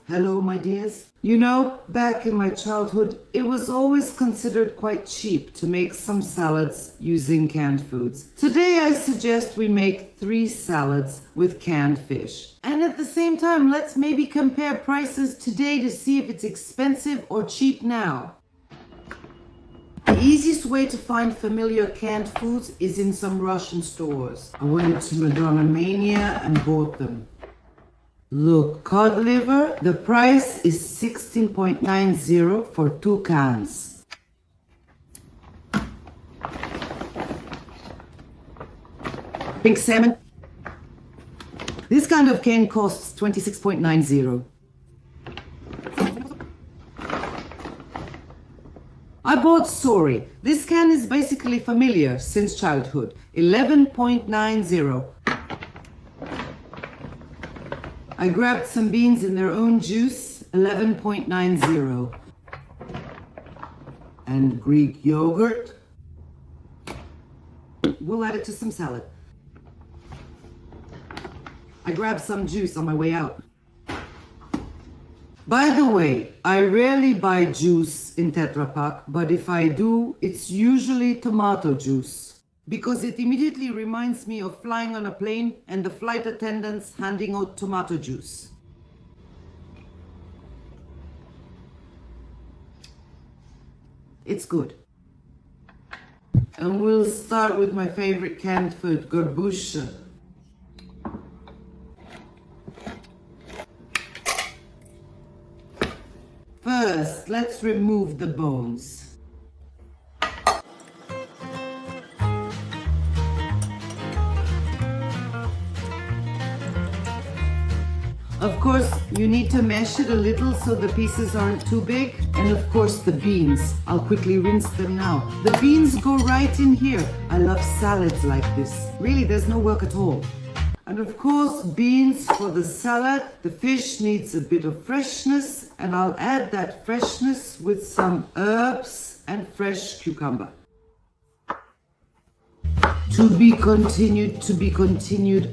Hello, my dears. You know, back in my childhood, it was always considered quite cheap to make some salads using canned foods. Today, I suggest we make 3 salads with canned fish. And at the same time, let's maybe compare prices today to see if it's expensive or cheap now. The easiest way to find familiar canned foods is in some Russian stores. I went to Madonna Mania and bought them. Look, cod liver, the price is 16.90 for 2 cans. Pink salmon. This kind of can costs 26.90. I bought Saury. This can is basically familiar since childhood. 11.90. I grabbed some beans in their own juice, 11.90. And Greek yogurt. We'll add it to some salad. I grabbed some juice on my way out. By the way, I rarely buy juice in Tetra Pak, but if I do, it's usually tomato juice. Because it immediately reminds me of flying on a plane and the flight attendants handing out tomato juice. It's good. And we'll start with my favorite canned food, gorbucha. First, let's remove the bones. Of course, you need to mash it a little so the pieces aren't too big. And of course, the beans. I'll quickly rinse them now. The beans go right in here. I love salads like this. Really, there's no work at all. And of course, beans for the salad. The fish needs a bit of freshness, and I'll add that freshness with some herbs and fresh cucumber. To be continued,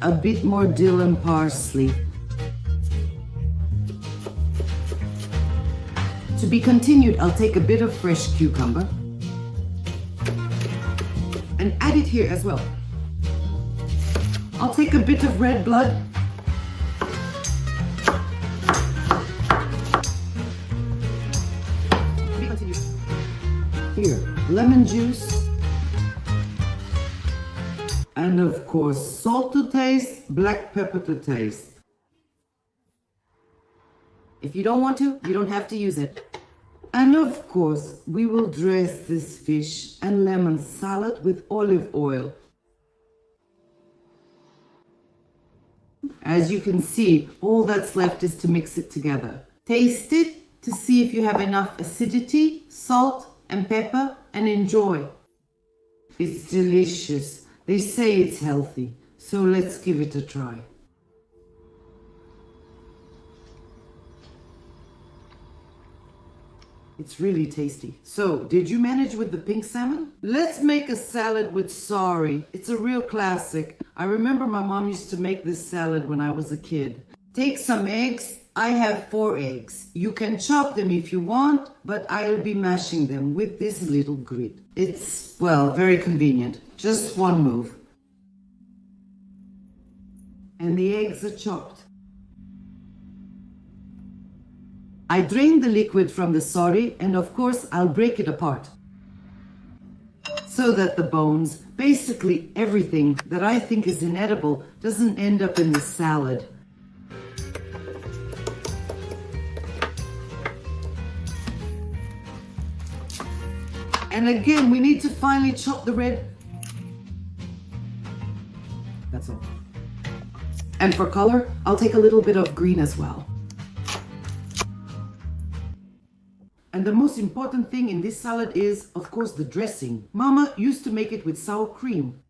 a bit more dill and parsley. To be continued, I'll take a bit of fresh cucumber and add it here as well. I'll take a bit of red blood. To be continued. Here, lemon juice. And of course, salt to taste, black pepper to taste. If you don't want to, you don't have to use it. And of course, we will dress this fish and lemon salad with olive oil. As you can see, all that's left is to mix it together. Taste it to see if you have enough acidity, salt and pepper, and enjoy. It's delicious. They say it's healthy, so let's give it a try. It's really tasty. So, did you manage with the pink salmon? Let's make a salad with Saury. It's a real classic. I remember my mom used to make this salad when I was a kid. Take some eggs. I have 4 eggs. You can chop them if you want, but I'll be mashing them with this little grit. It's, well, very convenient. Just one move. And the eggs are chopped. I drain the liquid from the Saury, and of course I'll break it apart so that the bones, basically everything that I think is inedible, doesn't end up in the salad. And again, we need to finely chop the red. That's all. And for color, I'll take a little bit of green as well. And the most important thing in this salad is, of course, the dressing. Mama used to make it with sour cream,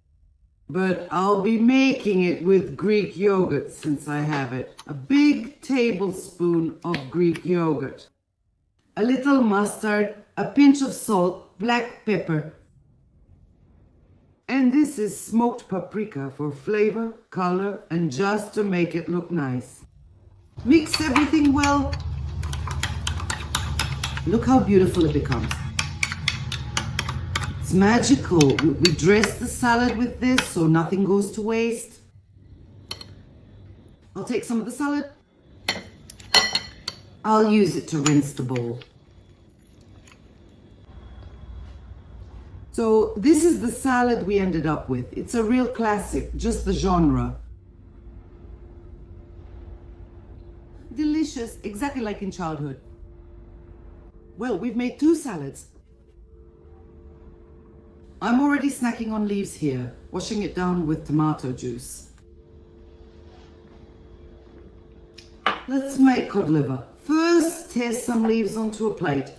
but I'll be making it with Greek yogurt since I have it. A big tablespoon of Greek yogurt, a little mustard, a pinch of salt, black pepper, And this is smoked paprika for flavor, color, and just to make it look nice. Mix everything well. Look how beautiful it becomes. It's magical. We dress the salad with this so nothing goes to waste. I'll take some of the salad. I'll use it to rinse the bowl. So this is the salad we ended up with. It's a real classic, just the genre. Delicious, exactly like in childhood. Well, we've made 2 salads. I'm already snacking on leaves here, washing it down with tomato juice. Let's make cod liver. First, tear some leaves onto a plate.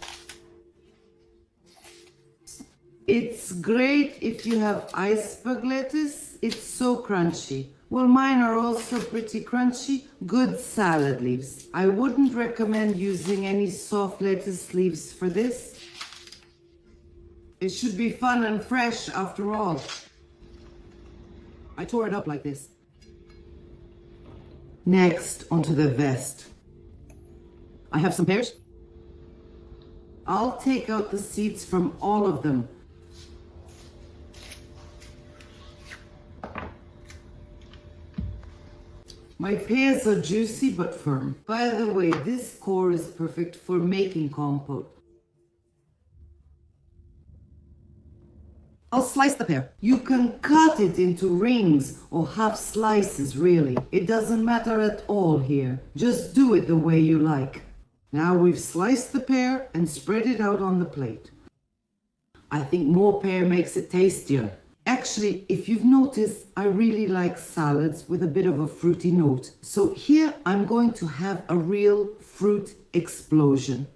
It's great if you have iceberg lettuce. It's so crunchy. Well, mine are also pretty crunchy. Good salad leaves. I wouldn't recommend using any soft lettuce leaves for this. It should be fun and fresh after all. I tore it up like this. Next, onto the vest. I have some pears. I'll take out the seeds from all of them. My pears are juicy but firm. By the way, this core is perfect for making compote. I'll slice the pear. You can cut it into rings or half slices, really. It doesn't matter at all here. Just do it the way you like. Now we've sliced the pear and spread it out on the plate. I think more pear makes it tastier. Actually, if you've noticed, I really like salads with a bit of a fruity note. So here I'm going to have a real fruit explosion.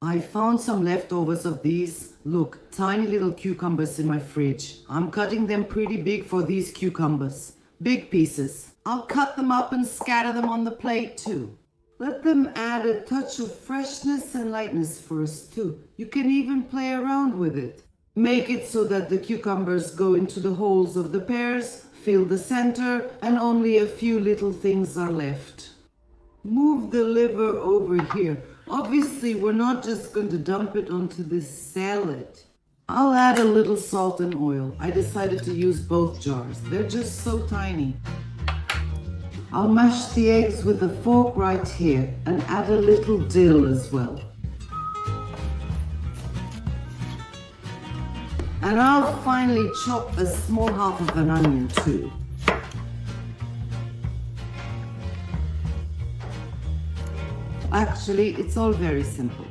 I found some leftovers of these. Look, tiny little cucumbers in my fridge. I'm cutting them pretty big for these cucumbers. Big pieces. I'll cut them up and scatter them on the plate too. Let them add a touch of freshness and lightness for us too. You can even play around with it. Make it so that the cucumbers go into the holes of the pears, fill the center, and only a few little things are left. Move the liver over here. Obviously, we're not just going to dump it onto this salad. I'll add a little salt and oil. I decided to use both jars. They're just so tiny. I'll mash the eggs with a fork right here and add a little dill as well. And I'll finally chop a small half of an onion too. Actually, it's all very simple.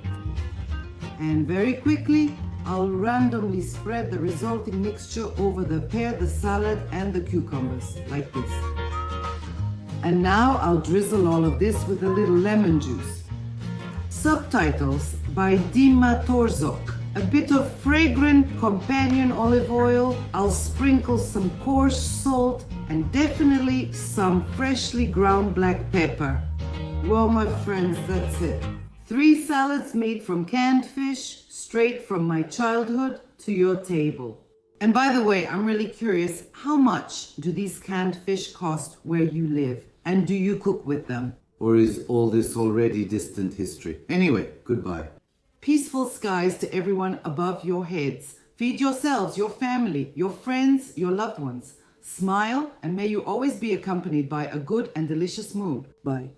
And very quickly, I'll randomly spread the resulting mixture over the pear, the salad, and the cucumbers, like this. And now I'll drizzle all of this with a little lemon juice. Subtitles by Dima Torzok. A bit of fragrant companion olive oil. I'll sprinkle some coarse salt and definitely some freshly ground black pepper. Well, my friends, that's it. 3 salads made from canned fish, straight from my childhood to your table. And by the way, I'm really curious, how much do these canned fish cost where you live? And do you cook with them? Or is all this already distant history? Anyway, goodbye. Peaceful skies to everyone above your heads. Feed yourselves, your family, your friends, your loved ones. Smile, and may you always be accompanied by a good and delicious mood. Bye.